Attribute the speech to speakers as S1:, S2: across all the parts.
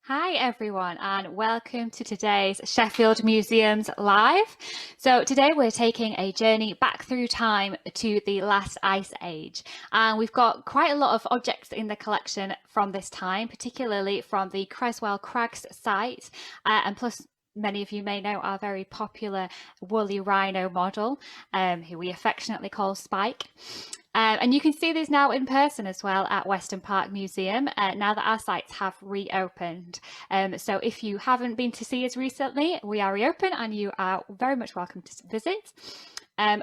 S1: Hi everyone and welcome to today's Sheffield Museums Live. So today we're taking a journey back through time to the last ice age, and we've got quite a lot of objects in the collection from this time, particularly from the Creswell Crags site, and plus many of you may know our very popular woolly rhino model, who we affectionately call Spike. And you can see these now in person as well at Weston Park Museum now that our sites have reopened. So if you haven't been to see us recently, we are reopened and you are very much welcome to visit.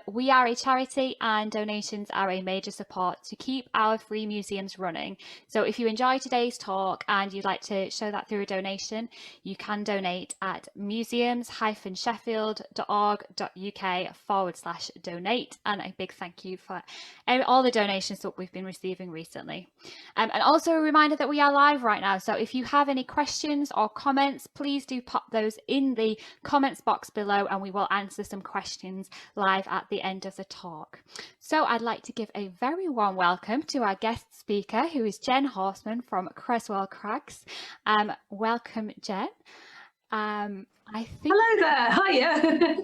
S1: We are a charity and donations are a major support to keep our free museums running. So if you enjoy today's talk and you'd like to show that through a donation, you can donate at museums-sheffield.org.uk/donate. And a big thank you for all the donations that we've been receiving recently. And also a reminder that we are live right now. So if you have any questions or comments, please do pop those in the comments box below and we will answer some questions live at the end of the talk. So I'd like to give a very warm welcome to our guest speaker, who is Jen Horseman from Creswell Crags. Welcome, Jen.
S2: Hello there. Hiya.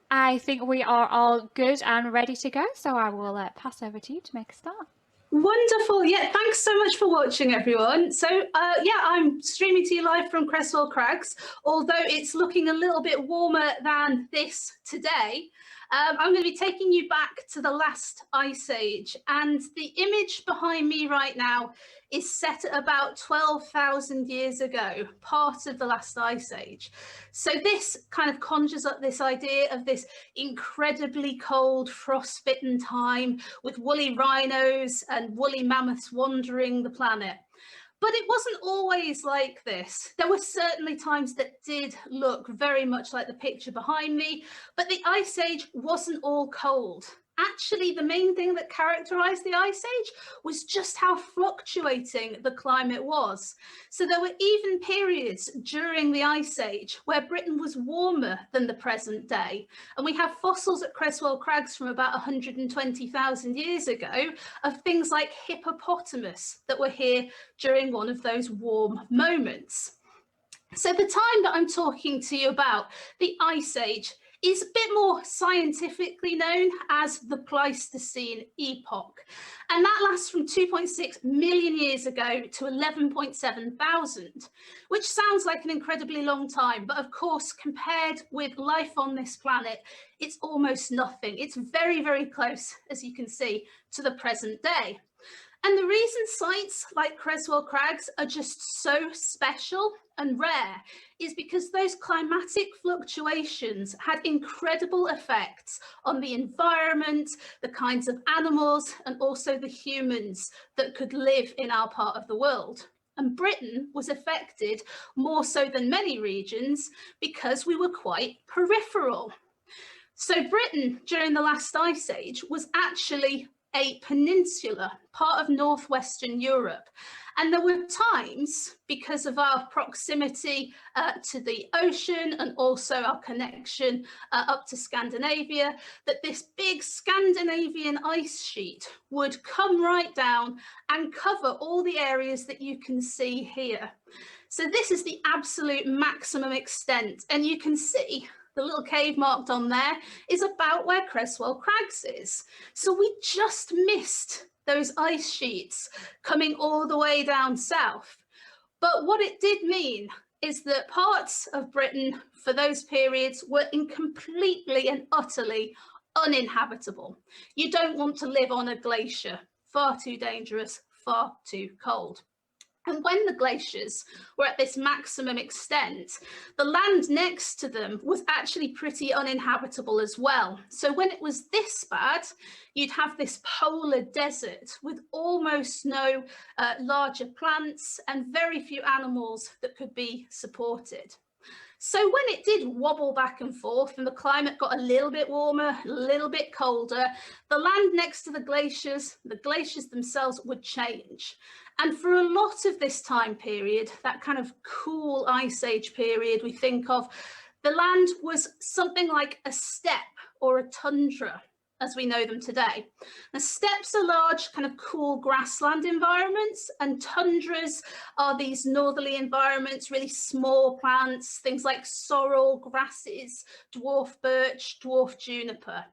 S1: I think we are all good and ready to go. So I will pass over to you to make a start.
S2: Wonderful. Yeah, thanks so much for watching, everyone. So, yeah, I'm streaming to you live from Creswell Crags, although it's looking a little bit warmer than this today. I'm going to be taking you back to the last ice age, and the image behind me right now is set at about 12,000 years ago, part of the last ice age. So this kind of conjures up this idea of this incredibly cold, frostbitten time with woolly rhinos and woolly mammoths wandering the planet. But it wasn't always like this. There were certainly times that did look very much like the picture behind me, but the Ice Age wasn't all cold. Actually, the main thing that characterized the Ice Age was just how fluctuating the climate was. So there were even periods during the Ice Age where Britain was warmer than the present day. And we have fossils at Creswell Crags from about 120,000 years ago of things like hippopotamus that were here during one of those warm moments. So the time that I'm talking to you about, the Ice Age, is a bit more scientifically known as the Pleistocene epoch. And that lasts from 2.6 million years ago to 11.7 thousand, which sounds like an incredibly long time. But of course, compared with life on this planet, it's almost nothing. It's very, very close, as you can see, to the present day. And the reason sites like Creswell Crags are just so special and rare is because those climatic fluctuations had incredible effects on the environment, the kinds of animals, and also the humans that could live in our part of the world. And Britain was affected more so than many regions because we were quite peripheral. So Britain during the last ice age was actually a peninsula, part of northwestern Europe. And there were times, because of our proximity to the ocean and also our connection up to Scandinavia, that this big Scandinavian ice sheet would come right down and cover all the areas that you can see here. So this is the absolute maximum extent, and you can see the little cave marked on there is about where Creswell Crags is. So we just missed those ice sheets coming all the way down south. But what it did mean is that parts of Britain for those periods were completely and utterly uninhabitable. You don't want to live on a glacier. Far too dangerous, far too cold. And when the glaciers were at this maximum extent, the land next to them was actually pretty uninhabitable as well. So when it was this bad, you'd have this polar desert with almost no larger plants and very few animals that could be supported. So when it did wobble back and forth and the climate got a little bit warmer, a little bit colder, the land next to the glaciers themselves would change. And for a lot of this time period, that kind of cool ice age period we think of, the land was something like a steppe or a tundra. as we know them today. Now, steppes are large, kind of cool grassland environments, and tundras are these northerly environments, really small plants, things like sorrel, grasses, dwarf birch, dwarf juniper.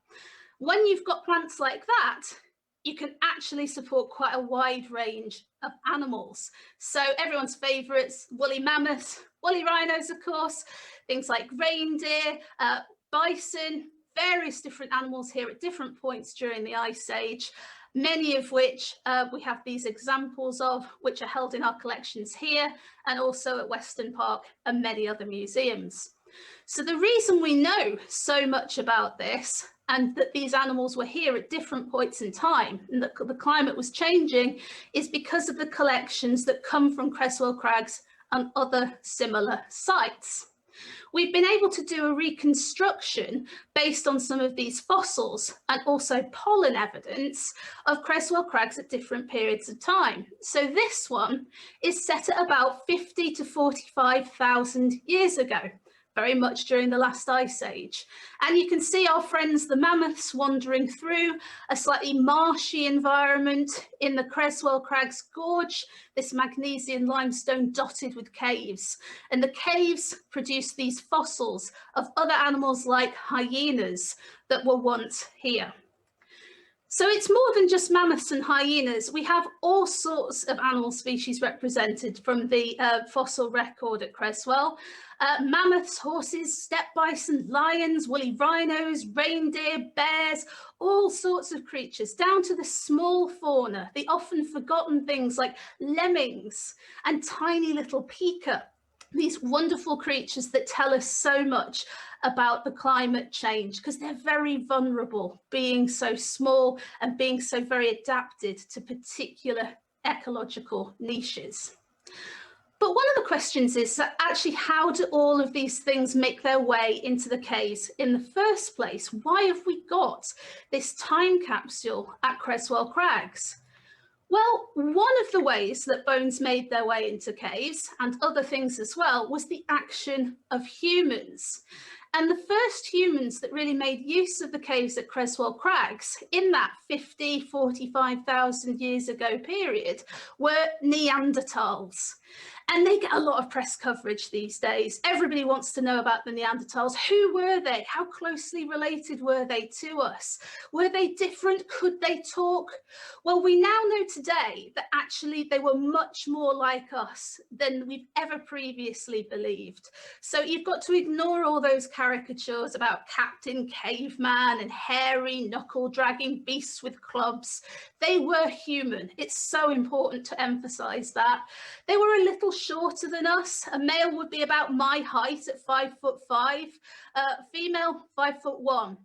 S2: When you've got plants like that, you can actually support quite a wide range of animals. So everyone's favourites, woolly mammoths, woolly rhinos, of course, things like reindeer, bison, various different animals here at different points during the Ice Age, many of which we have these examples of, which are held in our collections here and also at Weston Park and many other museums. So the reason we know so much about this, and that these animals were here at different points in time and that the climate was changing, is because of the collections that come from Creswell Crags and other similar sites. We've been able to do a reconstruction based on some of these fossils and also pollen evidence of Creswell Crags at different periods of time. So this one is set at about 50 to 45,000 years ago, very much during the last Ice Age. And you can see our friends, the mammoths, wandering through a slightly marshy environment in the Creswell Crags Gorge, this magnesian limestone dotted with caves. And the caves produce these fossils of other animals like hyenas that were once here. So it's more than just mammoths and hyenas. We have all sorts of animal species represented from the fossil record at Creswell. Mammoths, horses, steppe bison, lions, woolly rhinos, reindeer, bears, all sorts of creatures, down to the small fauna, the often forgotten things like lemmings and tiny little pika. These wonderful creatures that tell us so much about the climate change, because they're very vulnerable, being so small and being so very adapted to particular ecological niches. But one of the questions is that actually, how do all of these things make their way into the caves in the first place? Why have we got this time capsule at Creswell Crags? Well, one of the ways that bones made their way into caves, and other things as well, was the action of humans. And the first humans that really made use of the caves at Creswell Crags in that 50, 45,000 years ago period were Neanderthals. And they get a lot of press coverage these days. Everybody wants to know about the Neanderthals. Who were they? How closely related were they to us? Were they different? Could they talk? Well, we now know today that actually they were much more like us than we've ever previously believed. So you've got to ignore all those caricatures about Captain Caveman and hairy, knuckle-dragging beasts with clubs. They were human. It's so important to emphasize that. They were a little shorter than us. A male would be about my height at 5'5", female 5'1".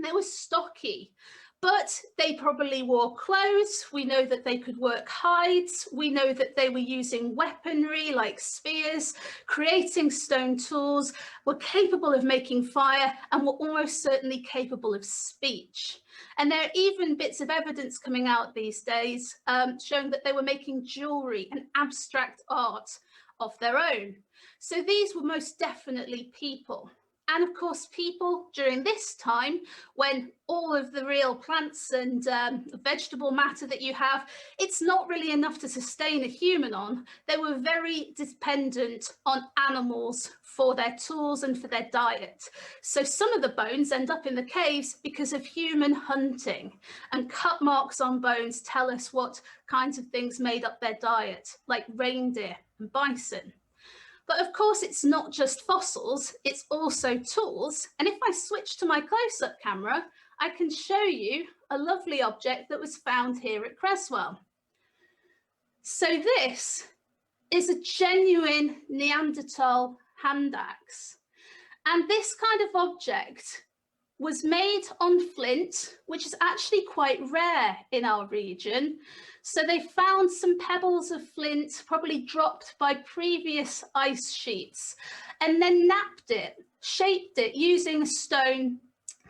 S2: They were stocky, but they probably wore clothes. We know that they could work hides. We know that they were using weaponry like spears, creating stone tools, were capable of making fire, and were almost certainly capable of speech. And there are even bits of evidence coming out these days showing that they were making jewelry and abstract art of their own. So these were most definitely people. And of course, people during this time, when all of the real plants and vegetable matter that you have, it's not really enough to sustain a human on. They were very dependent on animals for their tools and for their diet. So some of the bones end up in the caves because of human hunting, and cut marks on bones tell us what kinds of things made up their diet, like reindeer and bison. But of course, it's not just fossils, it's also tools. And if I switch to my close-up camera, I can show you a lovely object that was found here at Creswell. So this is a genuine Neanderthal hand axe. And this kind of object was made on flint, which is actually quite rare in our region. So they found some pebbles of flint, probably dropped by previous ice sheets, and then napped it, shaped it using a stone,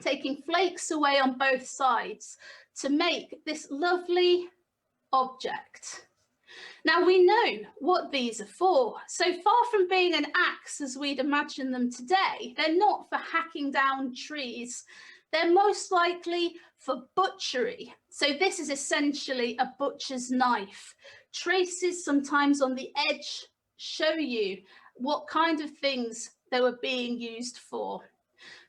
S2: taking flakes away on both sides to make this lovely object. Now we know what these are for. So far from being an axe as we'd imagine them today, they're not for hacking down trees. They're most likely for butchery. So this is essentially a butcher's knife. Traces sometimes on the edge show you what kind of things they were being used for.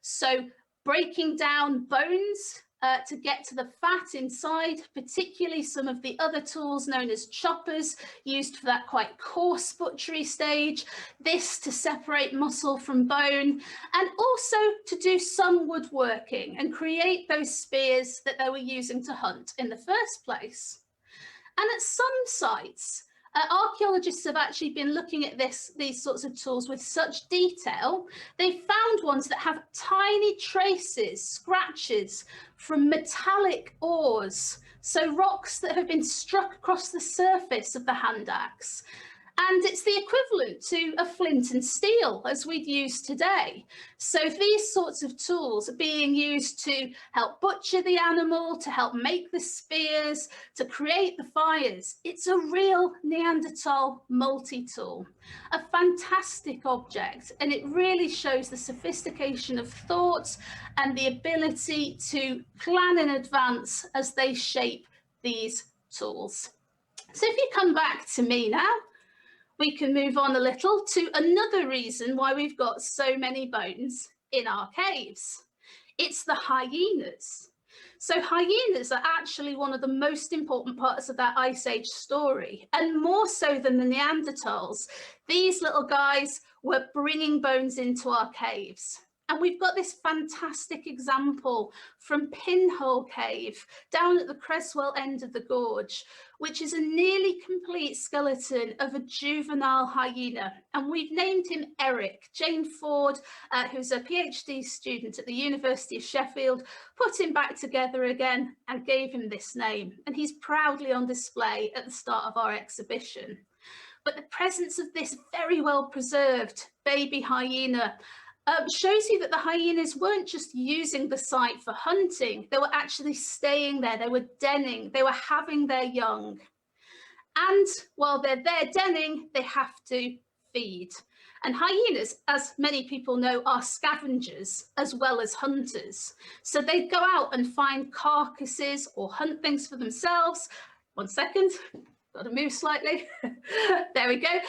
S2: So breaking down bones to get to the fat inside, particularly some of the other tools known as choppers, used for that quite coarse butchery stage, this to separate muscle from bone, and also to do some woodworking and create those spears that they were using to hunt in the first place. And at some sites, archaeologists have actually been looking at these sorts of tools with such detail. They've found ones that have tiny traces, scratches from metallic ores, so rocks that have been struck across the surface of the hand axe. And it's the equivalent to a flint and steel as we'd use today. So these sorts of tools are being used to help butcher the animal, to help make the spears, to create the fires. It's a real Neanderthal multi-tool, a fantastic object, and it really shows the sophistication of thought and the ability to plan in advance as they shape these tools. So if you come back to me now, we can move on a little to another reason why we've got so many bones in our caves. It's the hyenas. So hyenas are actually one of the most important parts of that Ice Age story, and more so than the Neanderthals. These little guys were bringing bones into our caves. And we've got this fantastic example from Pinhole Cave down at the Creswell end of the gorge, which is a nearly complete skeleton of a juvenile hyena. And we've named him Eric. Jane Ford, who's a PhD student at the University of Sheffield, put him back together again and gave him this name. And he's proudly on display at the start of our exhibition. But the presence of this very well preserved baby hyena shows you that the hyenas weren't just using the site for hunting, they were actually staying there, they were denning, they were having their young. And while they're there denning, they have to feed. And hyenas, as many people know, are scavengers as well as hunters. So they'd go out and find carcasses or hunt things for themselves. One second, got to move slightly. There we go.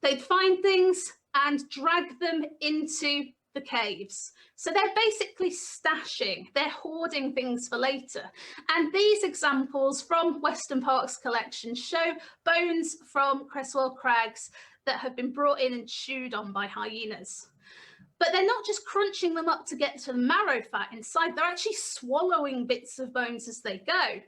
S2: They'd find things and drag them into the caves. So they're basically stashing, they're hoarding things for later. And these examples from Weston Park's collection show bones from Creswell Crags that have been brought in and chewed on by hyenas. But they're not just crunching them up to get to the marrow fat inside, they're actually swallowing bits of bones as they go.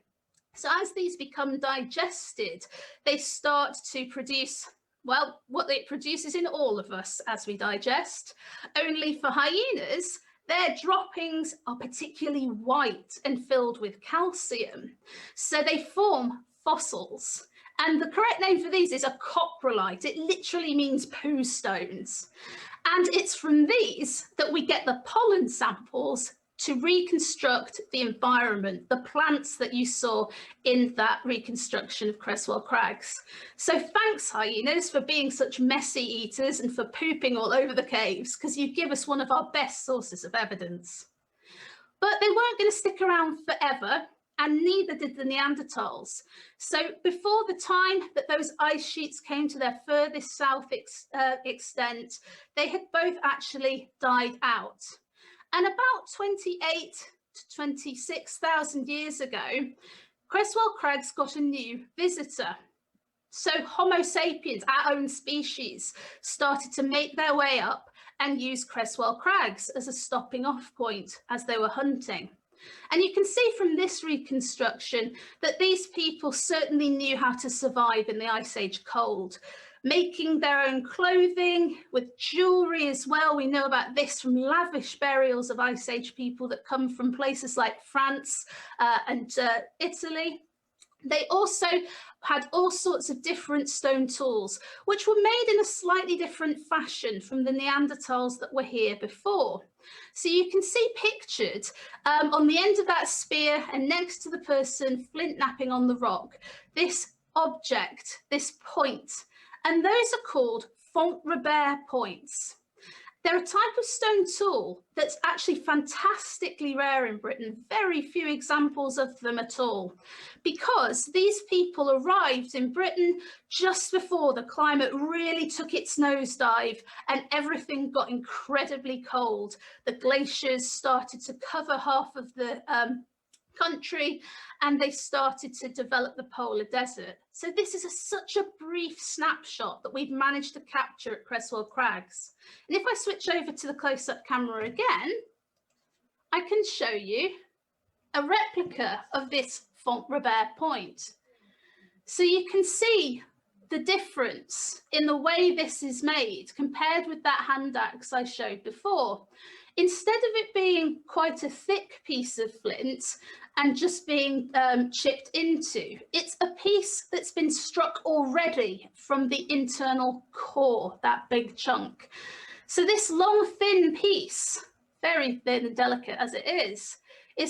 S2: So as these become digested, they start to produce, well, what it produces in all of us as we digest. Only for hyenas, their droppings are particularly white and filled with calcium. So they form fossils. And the correct name for these is a coprolite. It literally means poo stones. And it's from these that we get the pollen samples to reconstruct the environment, the plants that you saw in that reconstruction of Creswell Crags. So thanks, hyenas, for being such messy eaters and for pooping all over the caves, because you give us one of our best sources of evidence. But they weren't going to stick around forever, and neither did the Neanderthals. So before the time that those ice sheets came to their furthest south extent, they had both actually died out. And about 28 to 26,000 years ago, Creswell Crags got a new visitor. So Homo sapiens, our own species, started to make their way up and use Creswell Crags as a stopping off point as they were hunting. And you can see from this reconstruction that these people certainly knew how to survive in the Ice Age cold, making their own clothing with jewelry as well. We know about this from lavish burials of Ice Age people that come from places like France and Italy. They also had all sorts of different stone tools, which were made in a slightly different fashion from the Neanderthals that were here before. So you can see pictured on the end of that spear and next to the person flint knapping on the rock, this object, this point, and those are called Font Robert points. They're a type of stone tool that's actually fantastically rare in Britain, very few examples of them at all, because these people arrived in Britain just before the climate really took its nosedive and everything got incredibly cold. The glaciers started to cover half of the country, and they started to develop the polar desert. So this is such a brief snapshot that we've managed to capture at Creswell Crags. And if I switch over to the close-up camera again, I can show you a replica of this Font Robert point. So you can see the difference in the way this is made compared with that hand axe I showed before. Instead of it being quite a thick piece of flint and just being chipped into, it's a piece that's been struck already from the internal core, that big chunk. So this long, thin piece, very thin and delicate as it is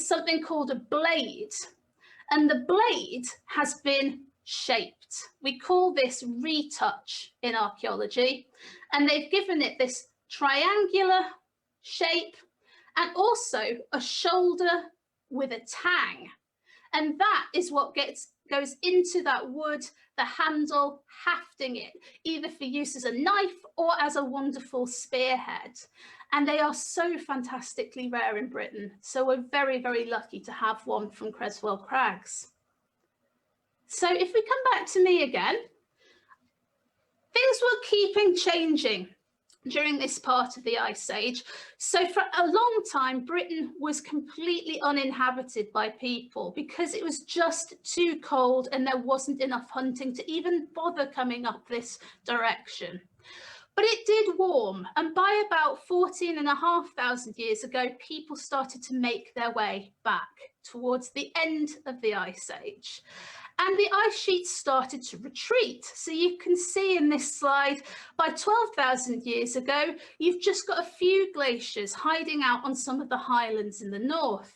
S2: something called a blade. And the blade has been shaped. We call this retouch in archaeology, and they've given it this triangular shape and also a shoulder with a tang. And that is what goes into that wood, the handle, hafting it, either for use as a knife or as a wonderful spearhead. And they are so fantastically rare in Britain. So we're very, very lucky to have one from Creswell Crags. So if we come back to me again, things were keeping changing during this part of the Ice Age. So for a long time, Britain was completely uninhabited by people because it was just too cold and there wasn't enough hunting to even bother coming up this direction. But it did warm, and by about 14,500 years ago, people started to make their way back towards the end of the Ice Age. And the ice sheets started to retreat. So you can see in this slide, by 12,000 years ago, you've just got a few glaciers hiding out on some of the highlands in the north.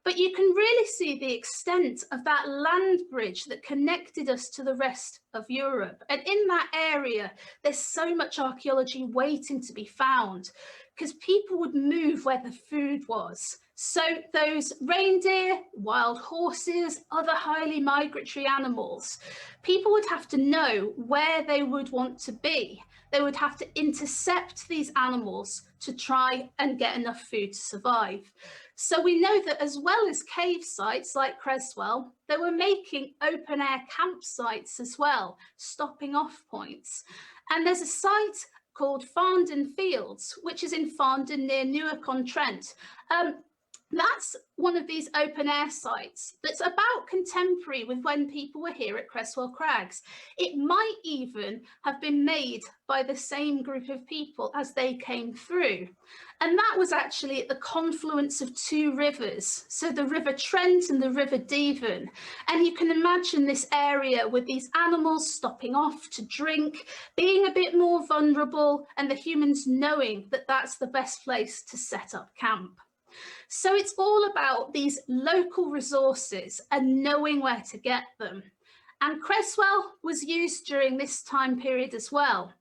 S2: But you can really see the extent of that land bridge that connected us to the rest of Europe. And in that area, there's so much archaeology waiting to be found because people would move where the food was. So those reindeer, wild horses, other highly migratory animals, people would have to know where they would want to be. They would have to intercept these animals to try and get enough food to survive. So we know that as well as cave sites like Creswell, they were making open air campsites as well, stopping off points. And there's a site called Farndon Fields, which is in Farndon near Newark-on-Trent. That's one of these open air sites that's about contemporary with when people were here at Creswell Crags. It might even have been made by the same group of people as they came through. And that was actually at the confluence of two rivers, so the River Trent and the River Devon. And you can imagine this area with these animals stopping off to drink, being a bit more vulnerable, and the humans knowing that that's the best place to set up camp. So it's all about these local resources and knowing where to get them. And Creswell was used during this time period as well.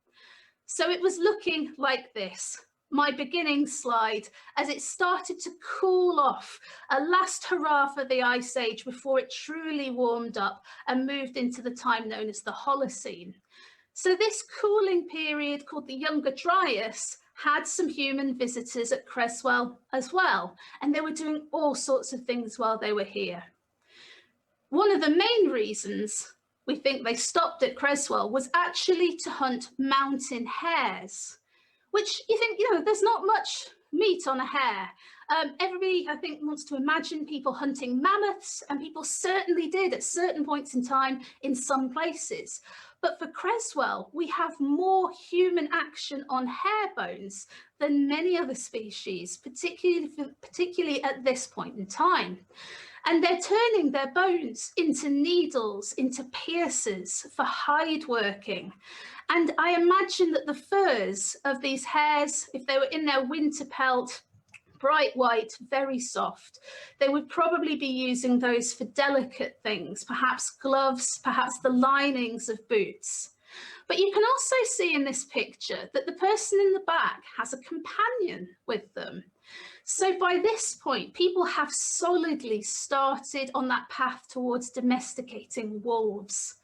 S2: So it was looking like this, my beginning slide, as it started to cool off, a last hurrah for the Ice Age before it truly warmed up and moved into the time known as the Holocene. So this cooling period called the Younger Dryas had some human visitors at Creswell as well, and they were doing all sorts of things while they were here. One of the main reasons we think they stopped at Creswell was actually to hunt mountain hares, which you think, there's not much meat on a hare. Everybody, I think, wants to imagine people hunting mammoths, and people certainly did at certain points in time in some places. But for Creswell, we have more human action on hare bones than many other species, particularly at this point in time. And they're turning their bones into needles, into piercers for hide working. And I imagine that the furs of these hares, if they were in their winter pelt, bright white, very soft, they would probably be using those for delicate things, perhaps gloves, perhaps the linings of boots. But you can also see in this picture that the person in the back has a companion with them. So by this point, people have solidly started on that path towards domesticating wolves.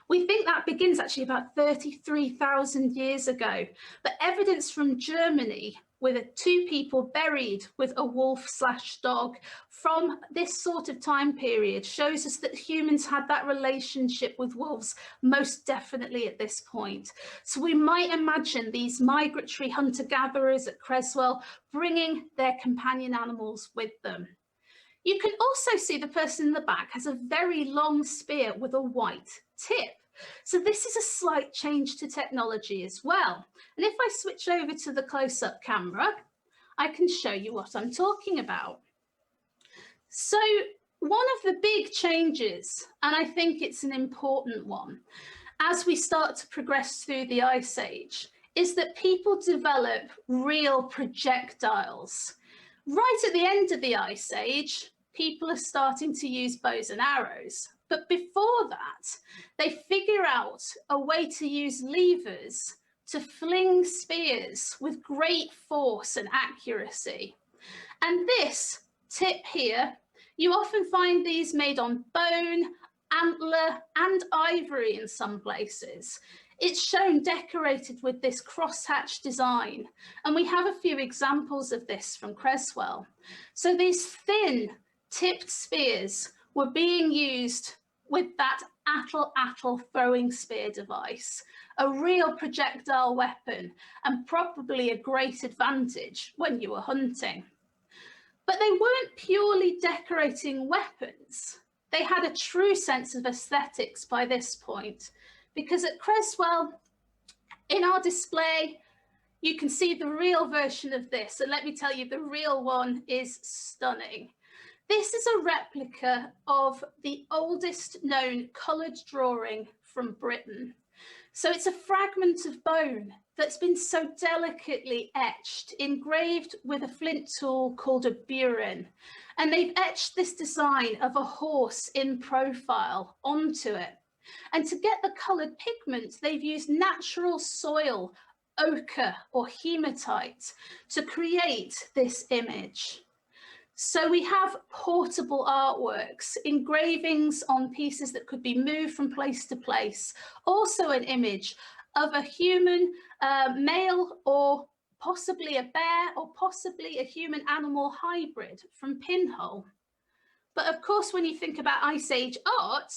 S2: We think that begins actually about 33,000 years ago, but evidence from Germany with two people buried with a wolf/dog from this sort of time period shows us that humans had that relationship with wolves most definitely at this point. So we might imagine these migratory hunter-gatherers at Creswell bringing their companion animals with them. You can also see the person in the back has a very long spear with a white tip. So this is a slight change to technology as well. And if I switch over to the close-up camera, I can show you what I'm talking about. So one of the big changes, and I think it's an important one, as we start to progress through the Ice Age, is that people develop real projectiles. Right at the end of the Ice Age, people are starting to use bows and arrows. But before that, they figure out a way to use levers to fling spears with great force and accuracy. And this tip here, you often find these made on bone, antler, and ivory in some places. It's shown decorated with this crosshatch design, and we have a few examples of this from Creswell. So these thin tipped spears were being used with that attle throwing spear device, a real projectile weapon and probably a great advantage when you were hunting. But they weren't purely decorating weapons. They had a true sense of aesthetics by this point, because at Creswell, in our display, you can see the real version of this. And let me tell you, the real one is stunning. This is a replica of the oldest known coloured drawing from Britain. So it's a fragment of bone that's been so delicately etched, engraved with a flint tool called a burin. And they've etched this design of a horse in profile onto it. And to get the coloured pigment, they've used natural soil, ochre or hematite, to create this image. So we have portable artworks, engravings on pieces that could be moved from place to place. Also an image of a human male, or possibly a bear, or possibly a human-animal hybrid from Pinhole. But of course, when you think about Ice Age art,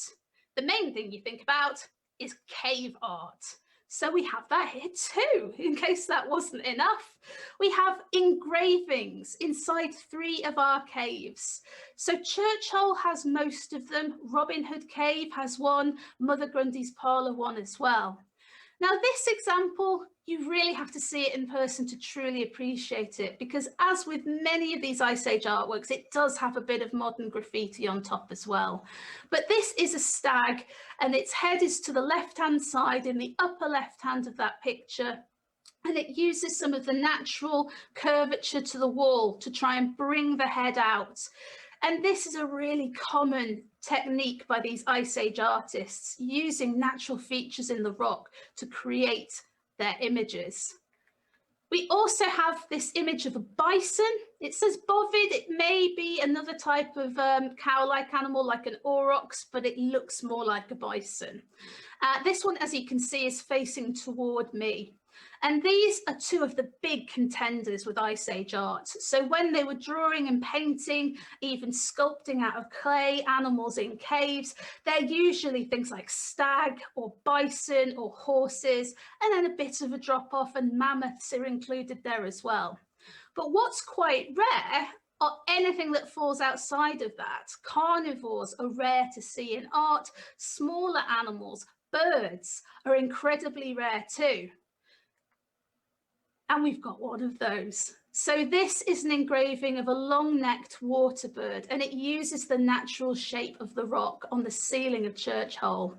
S2: the main thing you think about is cave art. So we have that here too, in case that wasn't enough. We have engravings inside 3 of our caves. So Churchhole has most of them. Robin Hood Cave has one, Mother Grundy's Parlour one as well. Now this example, you really have to see it in person to truly appreciate it, because as with many of these Ice Age artworks, it does have a bit of modern graffiti on top as well. But this is a stag, and its head is to the left-hand side in the upper left-hand of that picture. And it uses some of the natural curvature to the wall to try and bring the head out. And this is a really common technique by these Ice Age artists, using natural features in the rock to create their images. We also have this image of a bison. It says bovid. It may be another type of cow-like animal, like an aurochs, but it looks more like a bison. This one, as you can see, is facing toward me. And these are 2 of the big contenders with Ice Age art. So when they were drawing and painting, even sculpting out of clay animals in caves, they're usually things like stag or bison or horses, and then a bit of a drop off, and mammoths are included there as well. But what's quite rare are anything that falls outside of that. Carnivores are rare to see in art. Smaller animals, birds, are incredibly rare too. And we've got one of those. So this is an engraving of a long-necked water bird, and it uses the natural shape of the rock on the ceiling of Churchhole.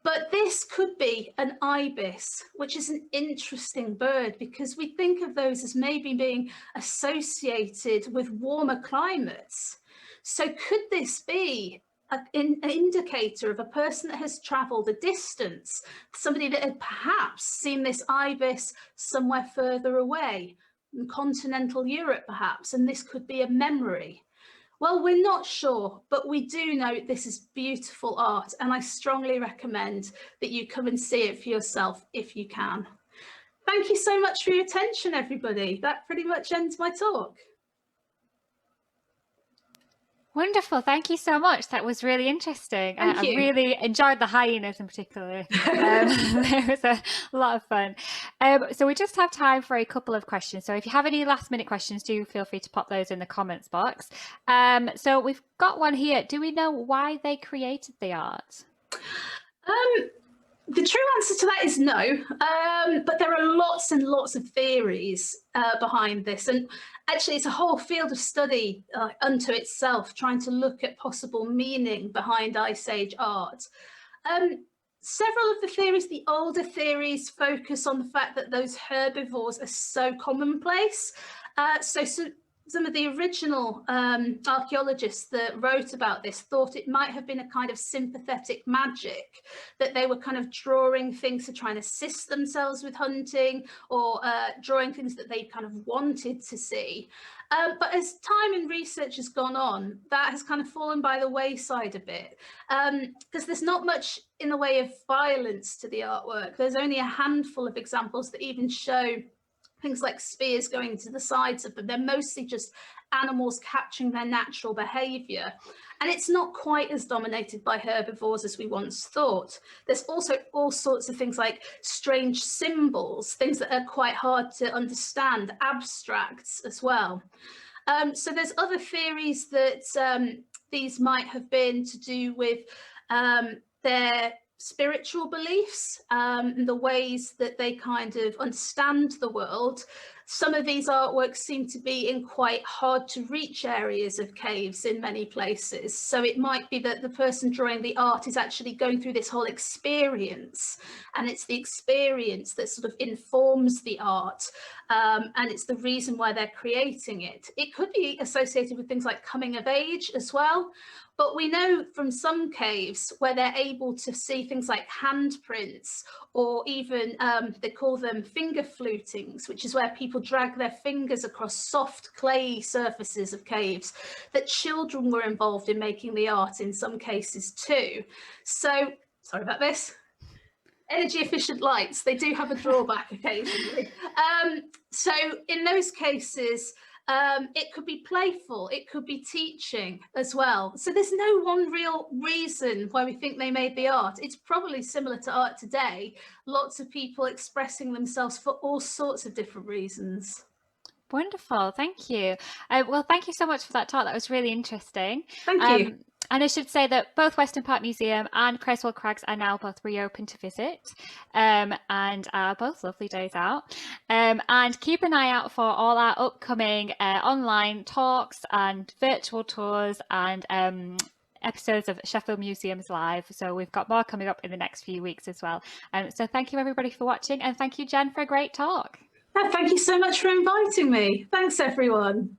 S2: But this could be an ibis, which is an interesting bird, because we think of those as maybe being associated with warmer climates. So could this be an indicator of a person that has travelled a distance, somebody that had perhaps seen this ibis somewhere further away, in continental Europe perhaps, and this could be a memory. Well, we're not sure, but we do know this is beautiful art, and I strongly recommend that you come and see it for yourself if you can. Thank you so much for your attention, everybody. That pretty much ends my talk.
S1: Wonderful. Thank you so much. That was really interesting.
S2: Thank you.
S1: I really enjoyed the hyenas in particular. It was a lot of fun. So we just have time for a couple of questions. So if you have any last minute questions, do feel free to pop those in the comments box. So we've got one here. Do we know why they created the art?
S2: The true answer to that is no, but there are lots and lots of theories behind this. And actually, it's a whole field of study unto itself, trying to look at possible meaning behind Ice Age art. Several of the theories, the older theories, focus on the fact that those herbivores are so commonplace. So some of the original archaeologists that wrote about this thought it might have been a kind of sympathetic magic, that they were kind of drawing things to try and assist themselves with hunting, or drawing things that they kind of wanted to see. But as time and research has gone on, that has kind of fallen by the wayside a bit, because there's not much in the way of violence to the artwork. There's only a handful of examples that even show things like spears going to the sides of them. They're mostly just animals capturing their natural behavior. And it's not quite as dominated by herbivores as we once thought. There's also all sorts of things like strange symbols, things that are quite hard to understand, abstracts as well. So there's other theories that these might have been to do with their spiritual beliefs, and the ways that they kind of understand the world. Some of these artworks seem to be in quite hard to reach areas of caves in many places. So it might be that the person drawing the art is actually going through this whole experience, and it's the experience that sort of informs the art, and it's the reason why they're creating it. It could be associated with things like coming of age as well. But we know from some caves where they're able to see things like handprints, or even they call them finger flutings, which is where people drag their fingers across soft clay surfaces of caves, that children were involved in making the art in some cases too. So, sorry about this. Energy efficient lights, they do have a drawback occasionally. So in those cases, it could be playful, it could be teaching as well. So there's no one real reason why we think they made the art. It's probably similar to art today. Lots of people expressing themselves for all sorts of different reasons.
S1: Wonderful, thank you. Well, thank you so much for that talk. That was really interesting.
S2: Thank you.
S1: And I should say that both Western Park Museum and Creswell Crags are now both reopened to visit, and are both lovely days out. And keep an eye out for all our upcoming online talks and virtual tours and episodes of Sheffield Museums Live. So we've got more coming up in the next few weeks as well. So thank you everybody for watching, and thank you, Jen, for a great talk.
S2: Thank you so much for inviting me. Thanks, everyone.